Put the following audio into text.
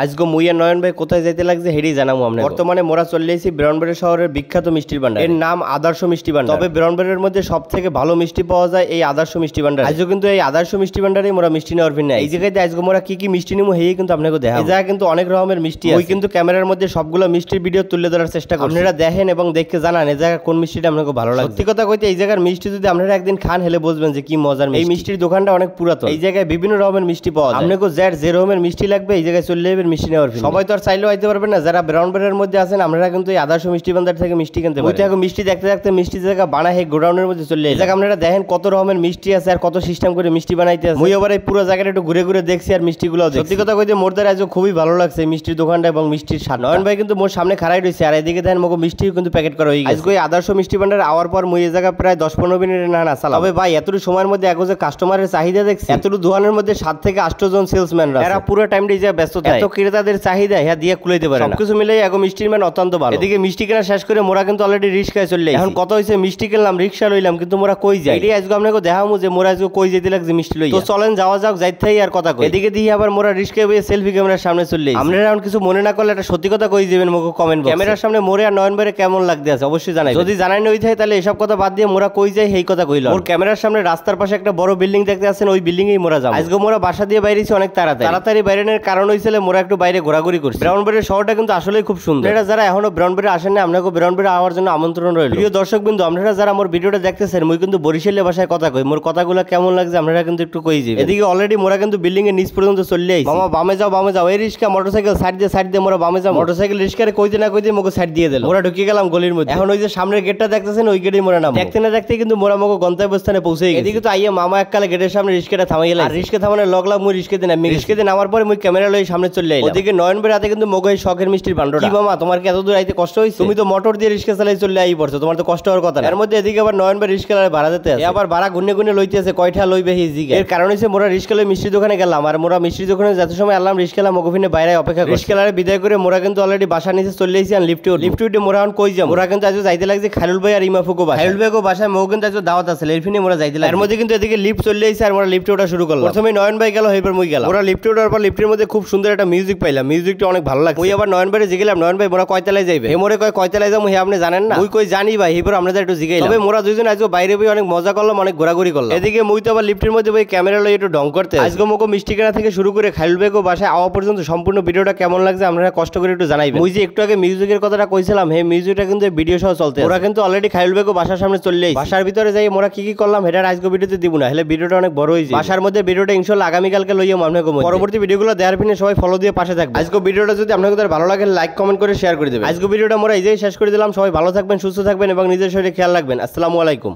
আজকে মুইয়া নয়ন ভাই কোথায় যাইতে লাগছে হেডি জানাবো আমরা। বর্তমানে মোরা চলে এসেছি ব্রাউনবাড়ি শহরের বিখ্যাত মিষ্টির ভান্ডার, এর নাম আদর্শ মিষ্টি ভান্ডার। তবে ব্রাউনবাড়ির মধ্যে সব থেকে ভালো মিষ্টি পাওয়া যায় এই আদর্শ মিষ্টি ভান্ডার। আজকে কিন্তু এই আদর্শ মিষ্টি ভান্ডারে মোরা মিষ্টি নেওয়ার ফির নাই। এই জায়গাতে আজকে মোরা কি কি মিষ্টি নিবো হেই কিন্তু আপনাকে দেখা। এই জায়গা কিন্তু অনেক রকমের মিষ্টি আছে, ওই কিন্তু ক্যামেরার মধ্যে সবগুলো মিষ্টির ভিডিও তুলে ধরার চেষ্টা করি। আপনারা দেখেন এবং দেখে জানান এই জায়গা কোন মিষ্টিটা আপনাকে ভালো লাগে। সত্যি কথা কইতে এই জায়গার মিষ্টি যদি আপনারা একদিন খান হেলে বুঝবেন যে কি মজার। এই মিষ্টির দোকানটা অনেক পুরাতন, এই জায়গায় বিভিন্ন রকমের মিষ্টি পাওয়া যায়। আপনাকে যে রকমের মিষ্টি লাগবে এই জায়গায় চলে যাবেন মিষ্টি নেওয়ার ফির। সবাই তো আর চাইলেও আইতে পারবেন না, যারা ব্রাউনবাড়ির মধ্যে আছেন আপনারা কিন্তু এই আদর্শ মিষ্টি ভান্ডার থেকে মিষ্টি কিনতে পারেন। ওইটা মিষ্টি দেখতে দেখতে মিষ্টি জায়গা বানা হে গোডাউনের মধ্যে চলে যায়। এই জায়গা আপনারা দেখেন কত রকমের মিষ্টি আছে আর কত সিস্টেম করে মিষ্টি বানাইতে আছে। মুই আবার এই পুরো জায়গাটা একটু ঘুরে ঘুরে দেখছি আর মিষ্টিগুলো দেখছি। সত্যি কথা কইতে মোর দ্বারা আজকে খুবই ভালো লাগছে এই মিষ্টির দোকানটা এবং মিষ্টির স্বাদ। নয়ন ভাই কিন্তু মোর সামনে খাড়াই রয়েছে আর এদিকে দেখেন মগো মিষ্টিও কিন্তু প্যাকেট করা হয়ে গেছে। আজকে এই আদর্শ মিষ্টি ভান্ডার আওয়ার পর মুই এই জায়গা প্রায় 10-15 মিনিট না চালাম। তবে ভাই এতটুকু সময়ের মধ্যে এখন যে কাস্টমারের চাহিদা দেখছি, এতটুকু দোকানের মধ্যে 7 থেকে 8 জন সেলসম্যানরা এরা পুরো টাইমটা এই জায়গায় ব্যস্ত থাকে। এত ক্রেতাদের চাহিদা হ্যাঁ দিয়ে কুলাইতে পারে না। সবকিছু মিলে এখন মিষ্টির মান অত্যন্ত ভালো। এদিকে মিষ্টি কেনা শেষ করে মোরা কিন্তু অলরেডি রিক্সায় চলে এখন কত হয়েছে মিষ্টি কিনলাম রিক্সা লইলাম কিন্তু মোরা কই যাই এটাই আজকে আপনাকে দেখাবো যে মোরা আজকে কই যেতে লাগছে মিষ্টি লই। তো চলেন যাওয়া যাক, যাইতেই আর কথা কই। এদিকে দিয়ে আবার মোরা রিক্সায় বসে সেলফি ক্যামেরার সামনে চলে আপনারা এখন কিছু মনে না করলে একটা সত্যি কথা কই যাবেন মোকে কমেন্ট বক্সে। ক্যামেরার সামনে মোরে আর নয়ন ভাইরে কেমন লাগতে আছে অবশ্যই জানাই। যদি জানাই নই থাকে তাহলে এসব কথা বাদ দিয়ে মোরা কই যাই এই কথা কইলাম। ওর ক্যামেরার সামনে রাস্তার পাশে একটা বড় বিল্ডিং দেখতে আছেন, ওই বিল্ডিং এই মোরা যাব। আজকে মোরা বাসা দিয়ে বাইরেছি অনেক তাড়াতাড়ি বাইরের কারণ হইছিল মোরা একটু বাইরে ঘোরাঘুরি করছি। ব্রাউনবাড়ির শহরটা কিন্তু আসলেই খুব সুন্দর। আপনারা যারা এখনো ব্রাউনবাড়ি আসেন না আপনাকে ব্রাউনবাড়ি আওয়ার জন্য আমন্ত্রণ রইল। প্রিয় দর্শক বিন্দু আপনারা যারা আমার ভিডিওটা দেখতেছেন মুই কিন্তু বরিশালের ভাষায় কথা কই, মোর কথাগুলো কেমন লাগছে আপনারা কিন্তু একটু কই যাবেন। এদিকে অলরেডি মোরা কিন্তু বিল্ডিং এর নিচ পর্যন্ত চলে আইছি। মামা বামে যাও এই রিক্সা মোটরসাইকেল সাইড দিয়ে মোরা বামে যাও। মোটরসাইকেল রিক্সারে কইতে না কইতে মোকে সাইড দিয়ে দিল। মোরা ঢুকে গেলাম গলির মধ্যে। এখন ওই যে সামনের গেটটা দেখতেছেন ওই গেটেই মোরা নাম দেখতে না দেখতে কিন্তু মোরা মোকে গন্তব্যস্থানে পৌঁছে গেছি। এদিকে তো আইয়া মামা এককালে গেটের সামনে রিক্সাটা থামাই গেল। আর রিক্সা থামানোর লগলা মুই রিক্সাতে নামার পরে মুই ক্যামেরা লই সামনে চলে আইলাম। ওদিকে নয়ন ভাইয়ের হাতে কিন্তু মোকে শখের মিষ্টির ভান্ডার। কি মামা তোমার কি এত দূর আইতে কষ্ট হইছে? তুমি তো মোটর দিয়ে রিক্সা চালাই চলে আই পড়ছো, তোমার তো কষ্ট হওয়ার কথা না। এর মধ্যে এদিকে আবার নয়ন ভাই রিক্সা ভাড়া দিতে আছে, আবার ভাড়া গুনে লইতে আছে কয়টা লইবে এই জিগে। এর কারণ হইছে মোরা রিক্সা লই মিষ্টির দোকানে গেলাম আর মোরা মিষ্টির দোকানে যত সময় আনলাম রিক্সালা মগফিনে বাইরে অপেক্ষা করে রিক্সালারে বিদায় করে মোরা কিন্তু অলরেডি বাসা নিচে চলে আইছি আর লিফটে উঠে মোরা এখন কই যাম। মোরা কিন্তু আজ যাইতে লাগছে খায়রুল ভাই আর ইমাফুকো বাসা। খায়রুল ভাইকো বাসায় মগ কিন্তু আজ দাওয়াত আছে এরফিনে মোরা যাইতে লাগে। এর মধ্যে কিন্তু এদিকে লিফট চলে আইছে আর মোরা লিফটে ওঠা শুরু করলাম। প্রথমে নয়ন ভাই গেল এরপর মুই গেলাম। মোরা লিফটে ওঠার পর লিফটের মধ্যে খুব সুন্দর একটা মিউজিক পাইলাম, মিউজিকটা অনেক ভালো লাগছে। ওই আবার নয়ন ভাই জিগেলাম নয়ন ভাই মোরা কয়তলায় যাইবে? হে মোরে কয় কয়তলায় যাবো হে আপনি জানেন না? মুই কই জানি ভাই এরপর আপনাদের একটু জিগাইলাম। তবে মোরা দুইজন আজকে বাইরে বই অনেক মজা করলাম, অনেক ঘোরাঘুরি করলাম। এদিকে মুই তো আবার লিফটের মধ্যে বই ক্যামেরা লই একটু ঢং করতে। আজকে মোকে মিষ্টি কেনা থেকে শুরু করে খায়রুল ভাইকো বাসায় আওয়া পর্যন্ত সম্পূর্ণ ভিডিওটা কেমন লাগছে আপনারা কষ্ট করে একটু জানাইবেন। মুই যে একটু আগে মিউজিকের কথাটা কইছিলাম হে মিউজিকটা কিন্তু ভিডিও সহ চলতে। ওরা কিন্তু অলরেডি খায়রুল ভাইকো বাসার সামনে চলে আইছে। বাসার ভিতরে যাই মোরা কি করলাম এটা আজকে ভিডিওতে দিব না, হলে ভিডিওটা অনেক বড় হইছে। বাসার মধ্যে ভিডিওটা ইনশাআল্লাহ আগামী কালকে লইয়াম আপনাকে। পরবর্তী ভিডিওগুলো দেওয়ার পিনে সবাই ফলো দিয়ে পাশে থাকবেন। আজকে ভিডিওটা যদি আপনাদের ভালো লাগে লাইক কমেন্ট করে শেয়ার করে দিবেন। আজকে ভিডিওটা মোরা এই যে শেষ করে দিলাম। সবাই ভালো থাকবেন, সুস্থ থাকবেন এবং নিজের শরীরে খেয়াল রাখবেন। আসসালামু আলাইকুম।